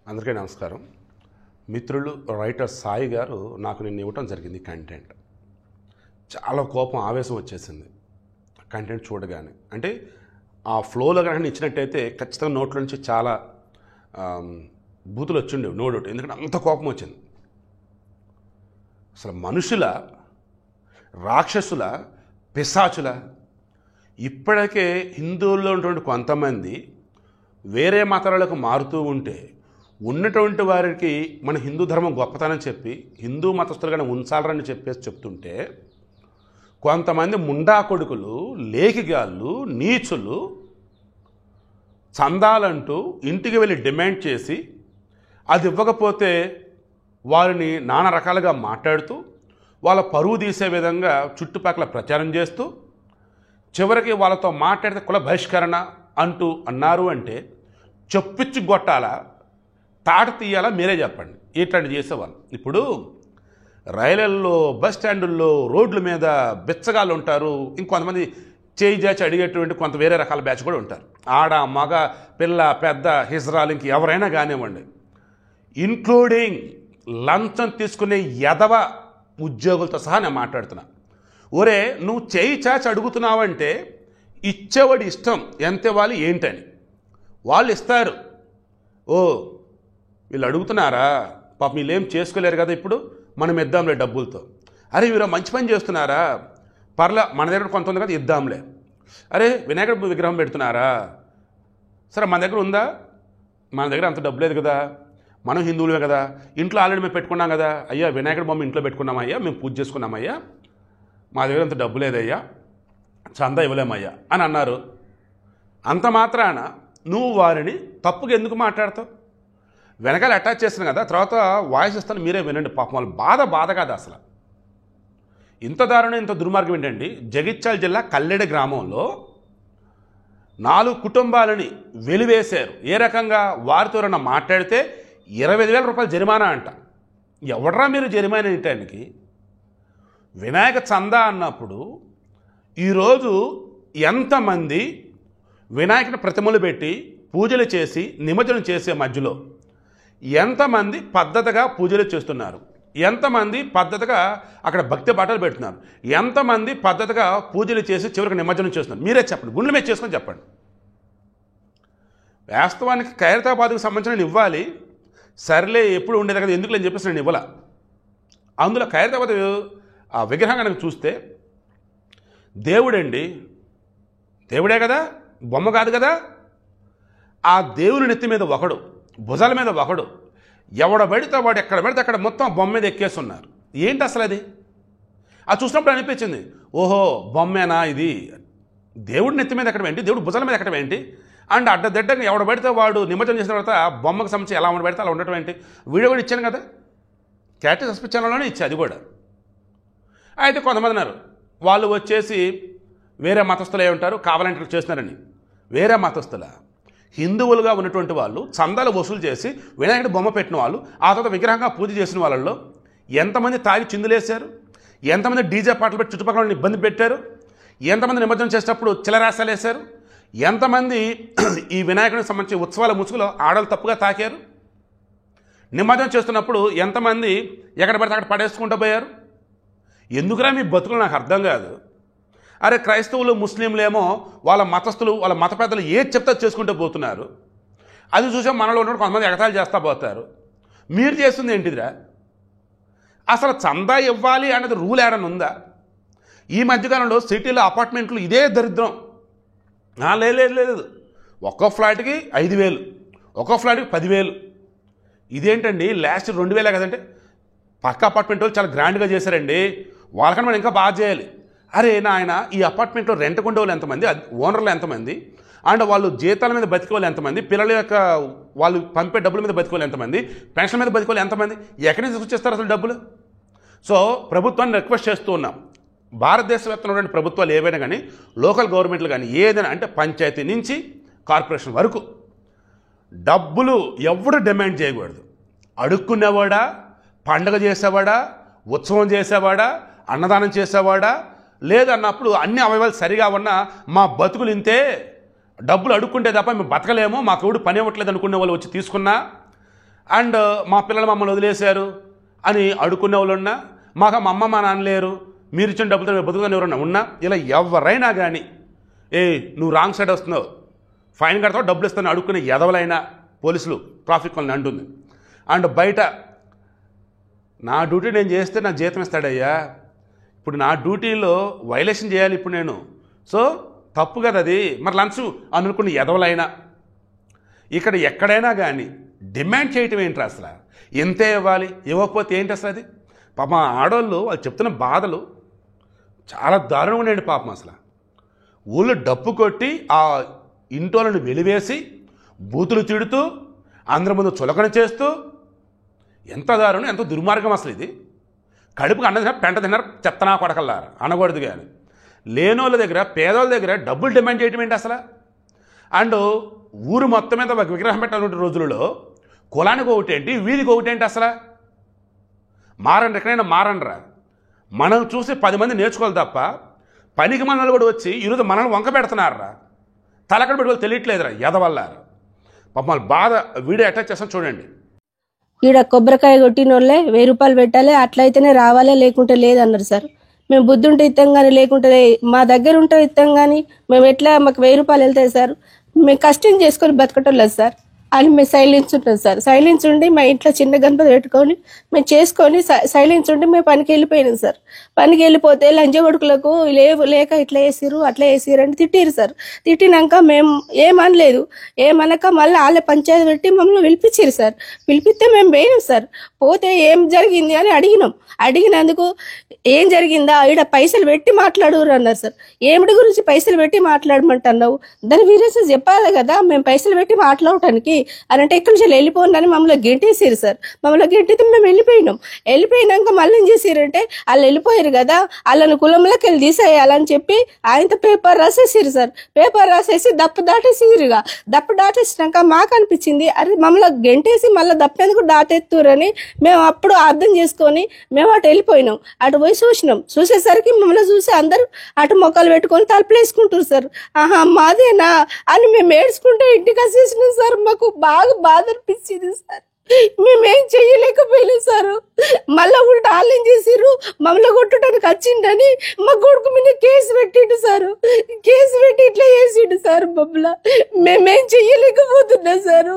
అందరికీ నమస్కారం. మిత్రులు రైటర్ సాయి గారు నాకు నిన్న ఇవ్వటం జరిగింది కంటెంట్. చాలా కోపం ఆవేశం వచ్చేసింది కంటెంట్ చూడగానే. అంటే ఆ ఫ్లోలో కానీ ఇచ్చినట్టయితే ఖచ్చితంగా నోట్ల నుంచి చాలా బూతులు వచ్చిండేవి, నో డౌట్. ఎందుకంటే అంత కోపం వచ్చింది. అసలు మనుషుల, రాక్షసుల, పిశాచుల, ఇప్పటికే హిందువుల్లో ఉన్నటువంటి కొంతమంది వేరే మతాలకు మారుతూ ఉంటే ఉన్నటువంటి వారికి మన హిందూ ధర్మం గొప్పతనం చెప్పి హిందూ మతస్థులుగానే ఉంచాలని చెప్పేసి చెప్తుంటే కొంతమంది ముండా కొడుకులు, లేఖిగాళ్ళు, నీచులు చందాలంటూ ఇంటికి వెళ్ళి డిమాండ్ చేసి అది ఇవ్వకపోతే వారిని నానా రకాలుగా మాట్లాడుతూ వాళ్ళ పరువు తీసే విధంగా చుట్టుపక్కల ప్రచారం చేస్తూ చివరికి వాళ్ళతో మాట్లాడితే కుల బహిష్కరణ అంటూ అన్నారు అంటే చొప్పిచ్చి కొట్టాలా, తాట తీయాలా, మీరే చెప్పండి. ఇట్లాంటి చేసేవాళ్ళు. ఇప్పుడు రైళ్లల్లో, బస్ స్టాండుల్లో, రోడ్ల మీద బిచ్చగాళ్ళు ఉంటారు. ఇంకొంతమంది చేయి జాచి అడిగేటువంటి కొంత వేరే రకాల బ్యాచ్ కూడా ఉంటారు. ఆడ, మగ, పిల్ల, పెద్ద, హిజ్రాలు, ఇంక ఎవరైనా కానివ్వండి, ఇన్క్లూడింగ్ లంచం తీసుకునే యదవ ఉద్యోగులతో సహా నేను మాట్లాడుతున్నా. ఒరే, నువ్వు చేయి చాచి అడుగుతున్నావంటే ఇచ్చేవాడి ఇష్టం, ఎంత ఇవ్వాలి ఏంటని. వాళ్ళు ఇస్తారు. ఓ వీళ్ళు అడుగుతున్నారా, పాప వీళ్ళేం చేసుకోలేరు కదా, ఇప్పుడు మనం ఇద్దాంలే డబ్బులతో. అరే వీరు మంచి పని చేస్తున్నారా, పర్లా మన దగ్గర కొంత ఉంది కదా ఇద్దాంలే. అరే వినాయకుడు విగ్రహం పెడుతున్నారా, సరే మన దగ్గర ఉందా, మన దగ్గర అంత డబ్బు లేదు కదా, మనం హిందువులే కదా, ఇంట్లో ఆల్రెడీ మేము పెట్టుకున్నాం కదా, అయ్యా వినాయకుడు బొమ్మ ఇంట్లో పెట్టుకున్నామయ్యా, మేము పూజ చేసుకున్నామయ్యా, మా దగ్గర అంత డబ్బు లేదయ్యా, చందా ఇవ్వలేమయ్యా అని అన్నారు. అంత మాత్రాన నువ్వు వారిని తప్పుగా ఎందుకు మాట్లాడతావు? వెనకాల అటాచ్ చేస్తున్నాను కదా, తర్వాత వాయిస్ ఇస్తాను, మీరే వినండి. పాపం వాళ్ళు బాధ కాదు అసలు. ఇంత దారుణం, ఇంత దుర్మార్గం ఏంటండి. జగిత్యాల జిల్లా కల్లెడ గ్రామంలో 4 కుటుంబాలని వెలివేశారు. ఏ రకంగా? వారితో ఎవరన్నా మాట్లాడితే 25,000 రూపాయలు జరిమానా అంట. ఎవడరా మీరు జరిమానా ఇవ్వటానికి? వినాయక చందా అన్నప్పుడు ఈరోజు ఎంతమంది వినాయకుని ప్రతిమలు పెట్టి పూజలు చేసి నిమజ్జనం చేసే మధ్యలో ఎంతమంది పద్ధతిగా పూజలు చేస్తున్నారు, ఎంతమంది పద్ధతిగా అక్కడ భక్తి బట్టలు పెడుతున్నారు, ఎంతమంది పద్ధతిగా పూజలు చేసి చివరికి నిమజ్జనం చేస్తున్నారు? మీరే చెప్పండి, గుండెల మీద చేసుకొని చెప్పండి. వాస్తవానికి ఖైరతాబాద్కు సంబంధించిన నేను ఇవ్వాలి, సర్లే ఎప్పుడు ఉండేది కదా ఎందుకు అని చెప్పేసి నేను ఇవ్వాల. అందులో ఖైరతాబాద్ ఆ విగ్రహం కనుక చూస్తే దేవుడండి, దేవుడే కదా, బొమ్మ కాదు కదా. ఆ దేవుని నెత్తి మీద ఒకడు, భుజాల మీద ఒకడు, ఎవడ పెడితే వాడు ఎక్కడ పెడితే అక్కడ మొత్తం బొమ్మ మీద ఎక్కేస్తున్నారు. ఏంటి అసలు అది? అది చూసినప్పుడు అనిపించింది, ఓహో బొమ్మేనా ఇది, దేవుడి నెత్తి మీద ఎక్కడ ఏంటి, దేవుడు భుజాల మీద ఎక్కడ ఏంటి, అండ్ అడ్డదిడ్డంగా ఎవడ పెడితే వాడు నిమజ్జనం చేసిన తర్వాత బొమ్మకు సంబంధించి ఎలా పెడితే అలా ఉండటం ఏంటి. వీడియో కూడా ఇచ్చాను కదా, క్యారెక్టర్ సస్పెక్ట్ ఛానల్లోనే ఇచ్చా అది కూడా. అయితే కొంతమంది అన్నారు వాళ్ళు వచ్చేసి వేరే మతస్థులు ఏ ఉంటారు, కావాలంటే చేస్తున్నారని. వేరే మతస్థుల, హిందువులుగా ఉన్నటువంటి వాళ్ళు చందాలు వసూలు చేసి వినాయకుడి బొమ్మ పెట్టిన వాళ్ళు, ఆ తర్వాత విగ్రహంగా పూజ చేసిన వాళ్ళల్లో ఎంతమంది తాగి చిందులేశారు, ఎంతమంది డీజే పాటలు పెట్టి చుట్టుపక్కల ఇబ్బంది పెట్టారు, ఎంతమంది నిమజ్జనం చేసేటప్పుడు చిలరాశాలు వేశారు, ఎంతమంది ఈ వినాయకుడికి సంబంధించి ఉత్సవాల ముసుగులో ఆడలు తప్పుగా తాకారు, నిమజ్జనం చేస్తున్నప్పుడు ఎంతమంది ఎక్కడ పడితే అక్కడ పడేసుకుంటూ పోయారు. ఎందుకురా మీ బతుకులు నాకు అర్థం కాదు. అరే క్రైస్తవులు, ముస్లింలేమో వాళ్ళ మతస్థులు, వాళ్ళ మత పెద్దలు ఏది చెప్తే చేసుకుంటూ పోతున్నారు. అది చూసా మనలో ఉన్నప్పుడు కొంతమంది ఎగతాళి చేస్తూ పోతారు. మీరు చేస్తుంది ఏంటిదిరా? అసలు చందా ఇవ్వాలి అన్నది రూల్ ఏడని ఉందా? ఈ మధ్యకాలంలో సిటీలో అపార్ట్మెంట్లు ఇదే దరిద్రం. లేదు, ఒక్కో ఫ్లాట్కి 5,000, ఒక్కో ఫ్లాట్కి 10,000. ఇదేంటండి? లాస్ట్ 2,000 కదంటే పక్క అపార్ట్మెంట్ వాళ్ళు చాలా గ్రాండ్గా చేశారండి, వాళ్ళకన్నా మనం ఇంకా బాగా చేయాలి. అరే నాయన, ఈ అపార్ట్మెంట్లో రెంట్కు ఉండే వాళ్ళు ఎంతమంది, ఓనర్లు ఎంతమంది, అండ్ వాళ్ళు జీతాల మీద బతికే వాళ్ళు ఎంతమంది, పిల్లల యొక్క వాళ్ళు పంపే డబ్బుల మీద బతికే వాళ్ళు ఎంతమంది, పెన్షన్ మీద బతికే వాళ్ళు ఎంతమంది, ఎక్కడి నుంచి వచ్చేస్తారు అసలు డబ్బులు? సో ప్రభుత్వాన్ని రిక్వెస్ట్ చేస్తూ ఉన్నాం, భారతదేశ వ్యాప్తంగా ఉన్నటువంటి ప్రభుత్వాలు ఏవైనా కానీ, లోకల్ గవర్నమెంట్లు కానీ ఏదైనా, అంటే పంచాయతీ నుంచి కార్పొరేషన్ వరకు డబ్బులు ఎవడు డిమాండ్ చేయకూడదు. అడుక్కునేవాడా, పండగ చేసేవాడా, ఉత్సవం చేసేవాడా, అన్నదానం చేసేవాడా, లేదన్నప్పుడు అన్ని అవయవాలు సరిగా ఉన్నా మా బతుకులు ఇంతే, డబ్బులు అడుక్కుంటే తప్ప మేము బతకలేము, మాకు ఎవడు పని ఇవ్వట్లేదు అనుకునే వాళ్ళు వచ్చి తీసుకున్నా, అండ్ మా పిల్లలు మమ్మల్ని వదిలేశారు అని అడుక్కునే వాళ్ళు ఉన్నా, మాకు మా అమ్మ మా నాన్న లేరు, మీరు ఇచ్చిన డబ్బులతో మేము బతుకుతాను ఎవరన్నా ఉన్నా, ఇలా ఎవరైనా కానీ నువ్వు రాంగ్ సైడ్ వస్తున్నావు, ఫైన్ కడతావు, డబ్బులు ఇస్తాను అడుక్కునే ఎదవలైనా పోలీసులు ట్రాఫిక్ వాళ్ళని అంటుంది. అండ్ బయట నా డ్యూటీ నేను చేస్తే నాకు జీతం ఇస్తాడయ్యా, ఇప్పుడు నా డ్యూటీలో వైలేషన్ చేయాలి ఇప్పుడు నేను, సో తప్పు కదా అది, మరి లంచ్ అనుకున్న ఎదవలైనా. ఇక్కడ ఎక్కడైనా కానీ డిమాండ్ చేయటం ఏంటి అసలు, ఎంతే ఇవ్వాలి, ఇవ్వకపోతే ఏంటి అసలు అది. పాపం ఆడవాళ్ళు వాళ్ళు చెప్తున్న బాధలు చాలా దారుణంగా ఉండేది పాపం. అసలు ఊళ్ళో డప్పు కొట్టి ఆ ఇంటోళ్ళని వెలివేసి బూతులు తిడుతూ అందరి ముందు చులకన చేస్తూ, ఎంత దారుణం, ఎంత దుర్మార్గం అసలు ఇది. కడుపుకి అన్న తిన్నారు, పెంట తిన్నారు, చెత్తనా కొడకల్లారు అనకూడదు. కానీ లేనోళ్ళ దగ్గర, పేదోళ్ళ దగ్గర డబ్బులు డిమాండ్ చేయటం ఏంటి అసలు. అండ్ ఊరు మొత్తం మీద ఒక విగ్రహం పెట్టాలంటే రోజులలో కులానికి ఒకటేంటి, వీధికి ఒకటేంటి అసలు. మారండి, ఎక్కడైనా మారండిరా. మనం చూసి 10 మంది నేర్చుకోవాలి తప్ప పనికి మనలు కూడా వచ్చి ఈరోజు మనల్ని వంక పెడుతున్నారా, తలకడ పెట్టుకోవాలి తెలియట్లేదురా ఎదవల్లారు. పాపం బాధ వీడియో అటాచ్ చేస్తాను చూడండి. ఈడ కొబ్బరికాయ కొట్టిన వాళ్ళే 1000 రూపాయలు పెట్టాలి, అట్లయితేనే రావాలి, లేకుంటే లేదన్నారు సార్. మేము బుద్ధి ఉంటే ఇస్తాం కానీ, లేకుంటే మా దగ్గర ఉంటే ఇస్తాం కానీ, మేము ఎట్లా మాకు 1000 రూపాయలు వెళ్తాయి సార్, మేము కష్టం చేసుకొని బతకటం లేదు సార్ అని మేము సైలెన్స్ ఉంటాం సార్. సైలెన్స్ ఉండి మా ఇంట్లో చిన్న గణపతి పెట్టుకొని మేము చేసుకొని సైలెన్స్ ఉండి మేము పనికి వెళ్ళిపోయినాం సార్. పనికి వెళ్ళిపోతే లంచ కొడుకులకు లేక ఇట్లా వేసిరు అట్లా వేసిరు అని తిట్టిరు సార్. తిట్టినాక మేము ఏమనలేదు, ఏమనక మళ్ళీ వాళ్ళ పంచాయతీ పెట్టి మమ్మల్ని పిలిపించారు సార్. పిలిపిస్తే మేము పోయినాం సార్. పోతే ఏం జరిగింది అని అడిగినాం. అడిగినందుకు ఏం జరిగిందా, ఈడ పైసలు పెట్టి మాట్లాడురు అన్నారు సార్. ఏమిటి గురించి పైసలు పెట్టి మాట్లాడమంటున్నావు, దాని వీరేసి చెప్పాలి కదా, మేము పైసలు పెట్టి మాట్లాడటానికి అని అంటే ఇక్కడి నుంచి వెళ్ళిపోండి మమ్మల్ని గెంటేసారు సార్. మమ్మల్ని గెంటితే మేము వెళ్ళిపోయినాం. వెళ్ళిపోయినాక మళ్ళీ ఏం చేసారంటే వాళ్ళు వెళ్ళిపోయారు కదా, వాళ్ళని కులంలోకి వెళ్ళి తీసేయాలని చెప్పి ఆయనతో పేపర్ రాసేసారు సార్. పేపర్ రాసేసి దప్పు దాటేసిరుగా. దప్పు దాటేసినాక మాకు అనిపించింది, అరే మమ్మల్ని గెంటేసి మళ్ళీ దప్పెందుకు దాటెత్తురని మేము అప్పుడు అర్థం చేసుకొని మేము అటు వెళ్ళిపోయినాం. అటు పోయి చూసినాం. చూసేసరికి మమ్మల్ని చూసి అందరూ అటు మొక్కలు పెట్టుకొని తలుపులు వేసుకుంటారు సార్. ఆహా మాదేనా అని మేము ఏడ్చుకుంటే ఇంటికి వచ్చేసినాం సార్. మాకు బాగా బాధ అనిపించింది సార్. మేమేం చెయ్యలేకపోయినాం సార్. మళ్ళా ఉల్టా వాళ్ళు ఏం చేసిర్రు, మమ్మల్ని కొట్టడానికి వచ్చిండని మా కొడుకు మీద కేసు పెట్టిండు సార్. కేసు పెట్టి ఇట్లా చేసిండు సార్ మమ్మల్ని. మేమేం చెయ్యలేకపోతున్నాం సార్.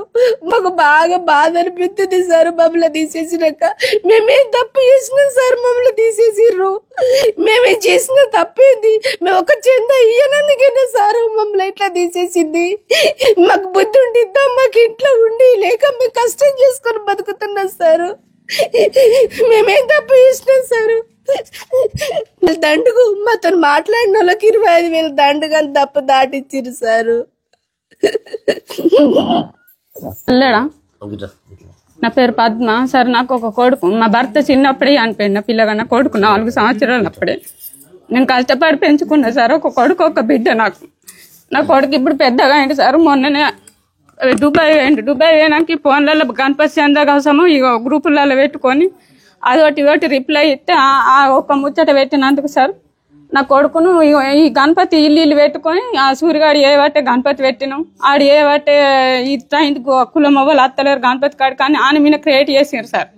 మాకు బాగా బాధ అనిపిస్తుంది సార్. మమ్మల్ని తీసేసినాక మేమేం తప్పు చేసినాం సార్, మమ్మల్ని తీసేసిర్రు. మేమేం చేసిన తప్పేంది, మేము ఒక చెంద ఇయ్యనందుకైనా సార్ మమ్మల్ని ఇట్లా తీసేసింది. మాకు బుద్ధి ఉండిద్దాం, మాకు ఇంట్లో ఉండి లేక మేము కష్టం చేసుకొని బతుకుతున్నాం సార్. మేమేం తప్పు చేసినాం సార్. దండుకు మాతో మాట్లాడిన వాళ్ళకి 25,000 దండుగా తప్పు దాటిచ్చిరు సారు. నా పేరు పద్మ సార్. నాకు ఒక కొడుకు, మా భర్త చిన్నప్పుడే చనిపోయింది. నా పిల్లగా కొడుకు 4 సంవత్సరాలు అప్పుడే. నేను కష్టపడి పెంచుకున్నా సార్. ఒక కొడుకు ఒక బిడ్డ నాకు. నా కొడుకు ఇప్పుడు పెద్దగా అయింది సార్. మొన్ననే దుబాయ్ పోయింది. దుబాయ్ పోయినాక ఫోన్లలో గణపతి చందా కోసము ఇక గ్రూపులలో పెట్టుకొని అదొకటి ఇదొకటి రిప్లై ఇస్తే ఆ ఒక్క ముచ్చట పెట్టినందుకు సార్ నా కొడుకును ఈ గణపతి ఇల్లు పెట్టుకొని ఆ సూర్యగాడు ఏ బట్టే గణపతి పెట్టినాం, ఆడు ఏ బట్టే ఇట్లా ఇందుకు కుల మొవ్వలు అత్తలేరు గణపతి కాడికి అని ఆయన మీద క్రియేట్ చేసారు సార్.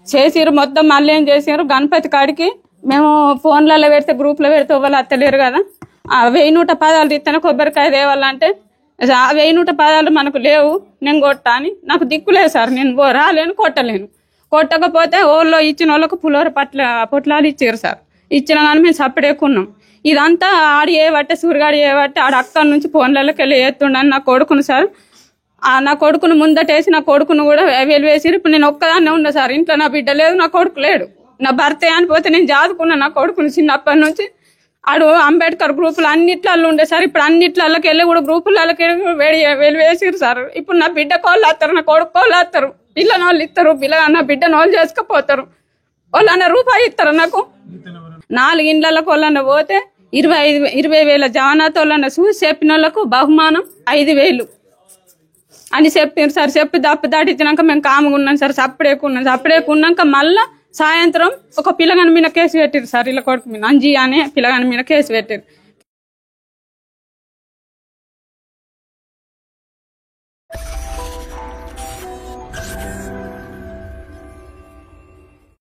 చేసిరు మొత్తం. మళ్ళీ ఏం చేసారు, గణపతి కాడికి మేము ఫోన్లలో పెడితే గ్రూప్లో పెడితే వాళ్ళు అత్తలేరు కదా, 1000 ఇత్తన కొబ్బరికాయ తేవాలంటే 1000 మనకు లేవు, నేను కొట్టా అని నాకు దిక్కులేదు సార్. నేను రాలేను, కొట్టలేను. కొట్టకపోతే ఓళ్ళో ఇచ్చిన వాళ్ళకు పులిహోర పొట్లాలు ఇచ్చారు సార్. ఇచ్చినా కానీ మేము సపరేకున్నాం. ఇదంతా ఆడు ఏ బట్టే సూరిగాడు ఏ బట్టే ఆడ అక్కడి నుంచి ఫోన్లలోకి వెళ్ళి ఎత్తుండని నా కొడుకును సార్. నా కొడుకును ముందటేసి నా కొడుకును కూడా వెలివేసి ఇప్పుడు నేను ఒక్కదాన్నే ఉన్నా సార్. ఇంట్లో నా బిడ్డ లేదు, నా కొడుకు లేడు. నా భర్త అనిపోతే నేను జాదుకున్నా నా కొడుకుని చిన్నప్పటి నుంచి. ఆడు అంబేద్కర్ గ్రూపులు అన్నిట్లలో ఉండే సార్. ఇప్పుడు అన్నిట్లకి వెళ్ళి కూడా గ్రూపులకి వెలివేసిరు సార్. ఇప్పుడు నా బిడ్డ కోళ్ళు వస్తారు, నా కొడుకు కోళ్ళు వస్తారు, పిల్లని వాళ్ళు ఇస్తారు, నా బిడ్డను వాళ్ళు చేసుకుపోతారు. వాళ్ళన్న రూపాయి ఇస్తారు నాకు. 4 ఇండ్లకు వాళ్ళన్న పోతే 20,000 జవానాతో వాళ్ళన్న చూసి చెప్పిన వాళ్ళకు బహుమానం 5,000 అని చెప్పారు సార్. చెప్పి దప్పు దాటిచ్చినాక మేము కాముగా ఉన్నాం సార్. సప్పుడేకున్నాక మళ్ళా సాయంత్రం ఒక పిల్లగాని మీద కేసు పెట్టారు సార్. ఇలా కొడుకు మీద అంజీ అనే పిల్లగాని మీద కేసు పెట్టారు.